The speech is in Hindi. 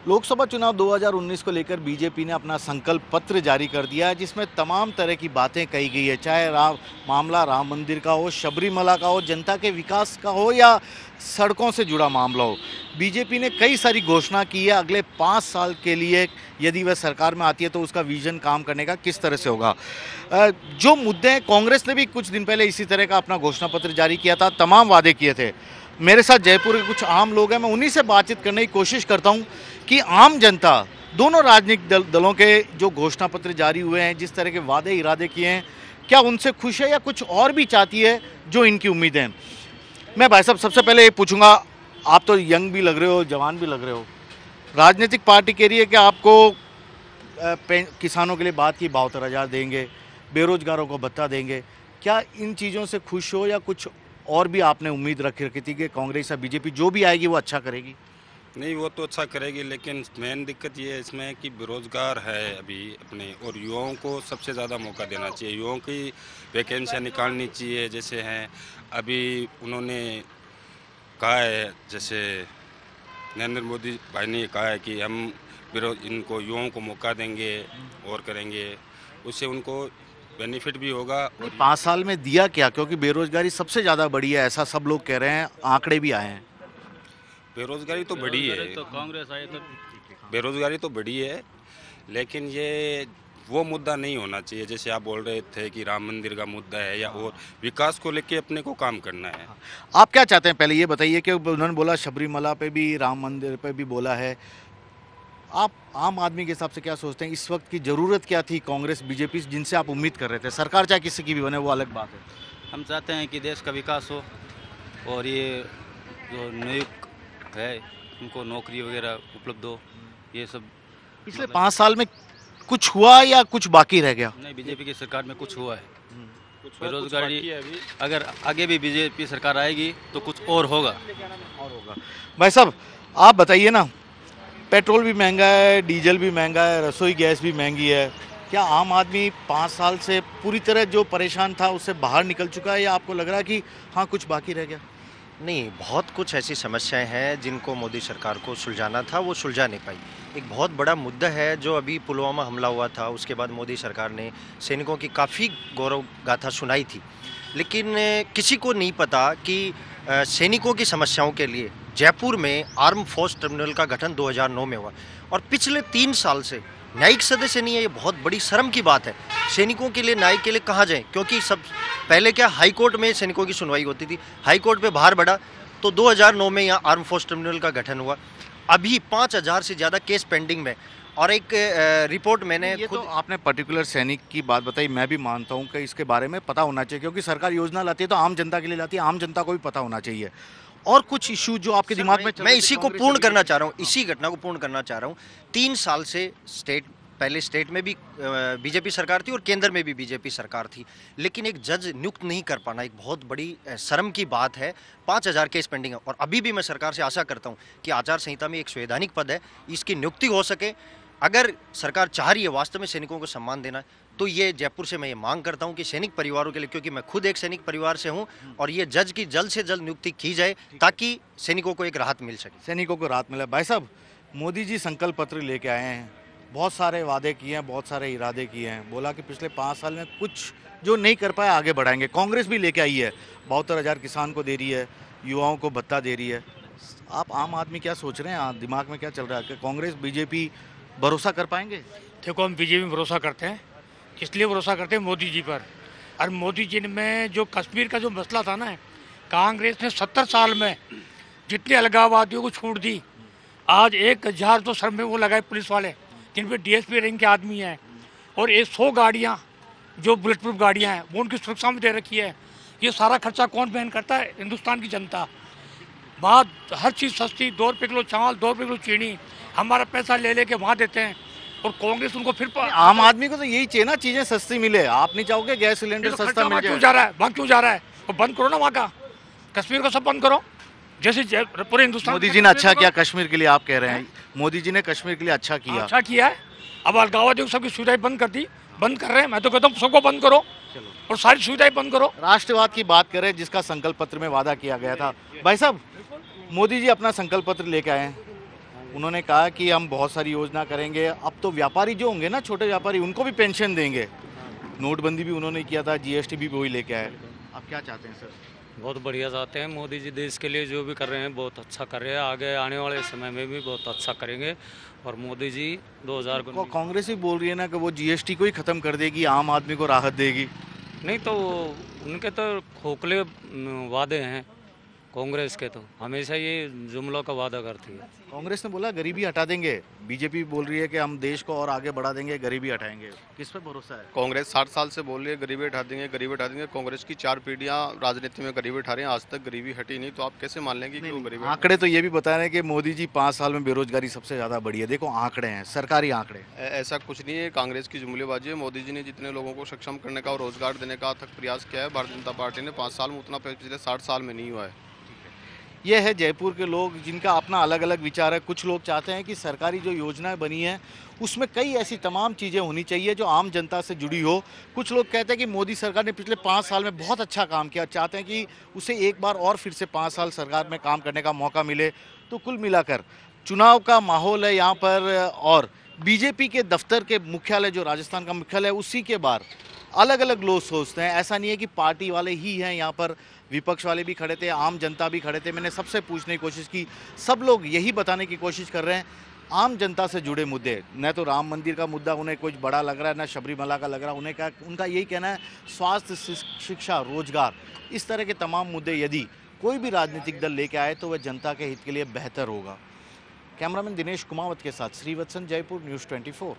लोकसभा चुनाव 2019 को लेकर बीजेपी ने अपना संकल्प पत्र जारी कर दिया है, जिसमें तमाम तरह की बातें कही गई है। चाहे मामला राम मंदिर का हो, शबरीमला का हो, जनता के विकास का हो या सड़कों से जुड़ा मामला हो। बीजेपी ने कई सारी घोषणा की है अगले 5 साल के लिए, यदि वह सरकार में आती है तो उसका विजन काम करने का किस तरह से होगा। जो मुद्दे हैं, कांग्रेस ने भी कुछ दिन पहले इसी तरह का अपना घोषणा पत्र जारी किया था, तमाम वादे किए थे। मेरे साथ जयपुर के कुछ आम लोग हैं, मैं उन्हीं से बातचीत करने की कोशिश करता हूं कि आम जनता दोनों राजनीतिक दलों के जो घोषणा पत्र जारी हुए हैं, जिस तरह के वादे इरादे किए हैं, क्या उनसे खुश है या कुछ और भी चाहती है जो इनकी उम्मीदें हैं। मैं भाई साहब सबसे पहले ये पूछूंगा, आप तो यंग भी लग रहे हो, जवान भी लग रहे हो, राजनीतिक पार्टी कह रही है कि आपको किसानों के लिए बात की 72,000 देंगे, बेरोजगारों को भत्ता देंगे, क्या इन चीज़ों से खुश हो या कुछ और भी आपने उम्मीद रखी थी कि कांग्रेस या बीजेपी जो भी आएगी वो अच्छा करेगी? नहीं, वो तो अच्छा करेगी, लेकिन मेन दिक्कत ये है इसमें कि बेरोज़गार है अभी अपने, और युवाओं को सबसे ज़्यादा मौका देना चाहिए। युवाओं की वैकेंसियाँ निकालनी चाहिए। जैसे हैं अभी उन्होंने कहा है, जैसे नरेंद्र मोदी भाई ने कहा है कि हम इनको युवाओं को मौका देंगे और करेंगे, उससे उनको बेनिफिट भी होगा। और 5 साल में दिया क्या, क्योंकि बेरोजगारी सबसे ज़्यादा बढ़ी है, ऐसा सब लोग कह रहे हैं, आंकड़े भी आए हैं। बेरोज़गारी तो बढ़ी है, तो कांग्रेस आई तो बेरोज़गारी तो बढ़ी है, लेकिन ये वो मुद्दा नहीं होना चाहिए जैसे आप बोल रहे थे कि राम मंदिर का मुद्दा है, या और विकास को लेके अपने को काम करना है। आप क्या चाहते हैं, पहले ये बताइए कि उन्होंने बोला शबरीमला पे भी, राम मंदिर पे भी बोला है, आप आम आदमी के हिसाब से क्या सोचते हैं, इस वक्त की ज़रूरत क्या थी कांग्रेस बीजेपी जिनसे आप उम्मीद कर रहे थे? सरकार चाहे किसी की भी बने वो अलग बात है। हम चाहते हैं कि देश का विकास हो, और ये जो नियुक्त है उनको नौकरी वगैरह उपलब्ध हो, ये सब। पिछले 5 साल में कुछ हुआ या कुछ बाकी रह गया? नहीं, बीजेपी की सरकार में कुछ हुआ है। बेरोजगारी बेरोजगारी अगर आगे भी बीजेपी सरकार आएगी तो कुछ और होगा। भाई साहब आप बताइए ना, पेट्रोल भी महंगा है, डीजल भी महंगा है, रसोई गैस भी महंगी है, क्या आम आदमी 5 साल से पूरी तरह जो परेशान था उससे बाहर निकल चुका है, या आपको लग रहा है कि हाँ कुछ बाकी रह गया? नहीं, बहुत कुछ ऐसी समस्याएं हैं जिनको मोदी सरकार को सुलझाना था, वो सुलझा नहीं पाई। एक बहुत बड़ा मुद्दा है जो अभी पुलवामा हमला हुआ था, उसके बाद मोदी सरकार ने सैनिकों की काफ़ी गौरव गाथा सुनाई थी, लेकिन किसी को नहीं पता कि सैनिकों की समस्याओं के लिए जयपुर में आर्म फोर्स ट्रिब्यूनल का गठन 2009 में हुआ, और पिछले 3 साल से न्यायिक सदस्य नहीं है। ये बहुत बड़ी शर्म की बात है। सैनिकों के लिए, न्याय के लिए कहाँ जाएं, क्योंकि सब पहले क्या हाई कोर्ट में सैनिकों की सुनवाई होती थी, हाई कोर्ट पे भार बढ़ा तो 2009 में यहाँ आर्म फोर्स ट्रिब्यूनल का गठन हुआ। अभी 5,000 से ज़्यादा केस पेंडिंग में, और एक रिपोर्ट मैंने ये खुद तो आपने पर्टिकुलर सैनिक की बात बताई, मैं भी मानता हूँ कि इसके बारे में पता होना चाहिए, क्योंकि सरकार योजना लाती है तो आम जनता के लिए लाती है, आम जनता को भी पता होना चाहिए। और कुछ इशू जो आपके दिमाग में चल मैं रहे थे इसी को कांग्रेस पूर्ण या करना बीजेपी? चाह रहा हूँ, इसी घटना को पूर्ण करना चाह रहा हूँ। 3 साल से पहले स्टेट में भी बीजेपी सरकार थी और केंद्र में भी बीजेपी सरकार थी, लेकिन एक जज नियुक्त नहीं कर पाना एक बहुत बड़ी शर्म की बात है। 5,000 केस पेंडिंग है, और अभी भी मैं सरकार से आशा करता हूँ कि आचार संहिता में एक संवैधानिक पद है, इसकी नियुक्ति हो सके। अगर सरकार चाह रही है वास्तव में सैनिकों को सम्मान देना, तो ये जयपुर से मैं ये मांग करता हूँ कि सैनिक परिवारों के लिए, क्योंकि मैं खुद एक सैनिक परिवार से हूँ, और ये जज की जल्द से जल्द नियुक्ति की जाए ताकि सैनिकों को एक राहत मिल सके। सैनिकों को राहत मिला। भाई साहब, मोदी जी संकल्प पत्र लेके आए हैं, बहुत सारे वादे किए हैं, बहुत सारे इरादे किए हैं, बोला कि पिछले 5 साल में कुछ जो नहीं कर पाया आगे बढ़ाएंगे। कांग्रेस भी लेके आई है, 72,000 किसान को दे रही है, युवाओं को भत्ता दे रही है। आप आम आदमी क्या सोच रहे हैं, दिमाग में क्या चल रहा है कि कांग्रेस बीजेपी भरोसा कर पाएंगे? देखो, हम बीजेपी में भरोसा करते हैं, इसलिए भरोसा करते हैं मोदी जी पर। और मोदी जी में जो कश्मीर का जो मसला था ना, कांग्रेस ने 70 साल में जितने अलगाववादियों को छूट दी, आज 1,000 तो सर में वो लगाए पुलिस वाले जिन पे डीएसपी रैंक के आदमी हैं, और ये 100 गाड़ियाँ जो बुलेट प्रूफ गाड़ियाँ हैं वो उनकी सुरक्षा में दे रखी है। ये सारा खर्चा कौन वहन करता है? हिंदुस्तान की जनता। बात हर चीज़ सस्ती, 2 रुपये किलो चावल, 2 रुपये किलो चीनी, हमारा पैसा ले लेके वहाँ देते हैं, और कांग्रेस उनको फिर आम आदमी को तो यही चाहिए ना, चीजें सस्ती मिले। आप नहीं चाहोगे गैस सिलेंडर तो सस्ता खर्चा मिल वहाँ जाए? क्यों जा रहा है, वहाँ क्यों जा रहा है? तो बंद करो ना वहाँ का, कश्मीर को सब बंद करो, जैसे पूरे हिंदुस्तान। मोदी जी ने अच्छा किया कश्मीर के लिए, आप कह रहे हैं मोदी जी ने कश्मीर के लिए अच्छा किया। अच्छा किया है। अब अलगाववादियों सबकी सुविधाएं बंद कर दी, बंद कर रहे हैं। मैं तो कहता हूँ सबको बंद करो और सारी सुविधाएं बंद करो। राष्ट्रवाद की बात करें, जिसका संकल्प पत्र में वादा किया गया था। भाई साहब, मोदी जी अपना संकल्प पत्र लेके आए हैं, उन्होंने कहा कि हम बहुत सारी योजना करेंगे। अब तो व्यापारी जो होंगे ना, छोटे व्यापारी, उनको भी पेंशन देंगे। नोटबंदी भी उन्होंने किया था, जीएसटी भी वही लेके आए। आप क्या चाहते हैं सर? बहुत बढ़िया चाहते हैं। मोदी जी देश के लिए जो भी कर रहे हैं बहुत अच्छा कर रहे हैं, आगे आने वाले समय में भी बहुत अच्छा करेंगे। और मोदी जी 2019 कांग्रेस ही बोल रही है ना कि वो जीएसटी को ही खत्म कर देगी, आम आदमी को राहत देगी। नहीं तो उनके तो खोखले वादे हैं कांग्रेस के, तो हमेशा ये जुमलों का वादा करती है। कांग्रेस ने बोला गरीबी हटा देंगे, बीजेपी बोल रही है कि हम देश को और आगे बढ़ा देंगे, गरीबी हटाएंगे। किस पे भरोसा है? कांग्रेस 60 साल से बोल रही है गरीबी हटा देंगे, गरीबी हटा देंगे। कांग्रेस की 4 पीढ़ियां राजनीति में गरीबी हटा रही हैं, आज तक गरीबी हटी नहीं, तो आप कैसे मान लेंगे कि वो गरीबी? आंकड़े तो ये भी बता रहे हैं कि मोदी जी 5 साल में बेरोजगारी सबसे ज्यादा बढ़ी है। देखो आंकड़े हैं, सरकारी आंकड़े। ऐसा कुछ नहीं है, कांग्रेस की जुमलेबाजी है। मोदी जी ने जितने लोगों को सक्षम करने का और रोजगार देने का अथक प्रयास किया है, भारतीय जनता पार्टी ने 5 साल में उतना पिछले 60 साल में नहीं हुआ है। ये है जयपुर के लोग, जिनका अपना अलग अलग विचार है। कुछ लोग चाहते हैं कि सरकारी जो योजनाएं बनी है उसमें कई ऐसी तमाम चीज़ें होनी चाहिए जो आम जनता से जुड़ी हो। कुछ लोग कहते हैं कि मोदी सरकार ने पिछले 5 साल में बहुत अच्छा काम किया, चाहते हैं कि उसे एक बार और फिर से 5 साल सरकार में काम करने का मौका मिले। तो कुल मिलाकर चुनाव का माहौल है यहाँ पर, और बीजेपी के दफ्तर के मुख्यालय जो राजस्थान का मुख्यालय है उसी के बाहर अलग अलग लोग सोचते हैं। ऐसा नहीं है कि पार्टी वाले ही हैं यहाँ पर, विपक्ष वाले भी खड़े थे, आम जनता भी खड़े थे। मैंने सबसे पूछने की कोशिश की, सब लोग यही बताने की कोशिश कर रहे हैं आम जनता से जुड़े मुद्दे। न तो राम मंदिर का मुद्दा उन्हें कुछ बड़ा लग रहा है, न शबरीमला का लग रहा है। उन्हें क्या, उनका यही कहना है स्वास्थ्य, शिक्षा, रोजगार, इस तरह के तमाम मुद्दे यदि कोई भी राजनीतिक दल लेके आए तो वह जनता के हित के लिए बेहतर होगा। कैमरामैन दिनेश कुमावत के साथ श्रीवत्सन, जयपुर, न्यूज़ 24।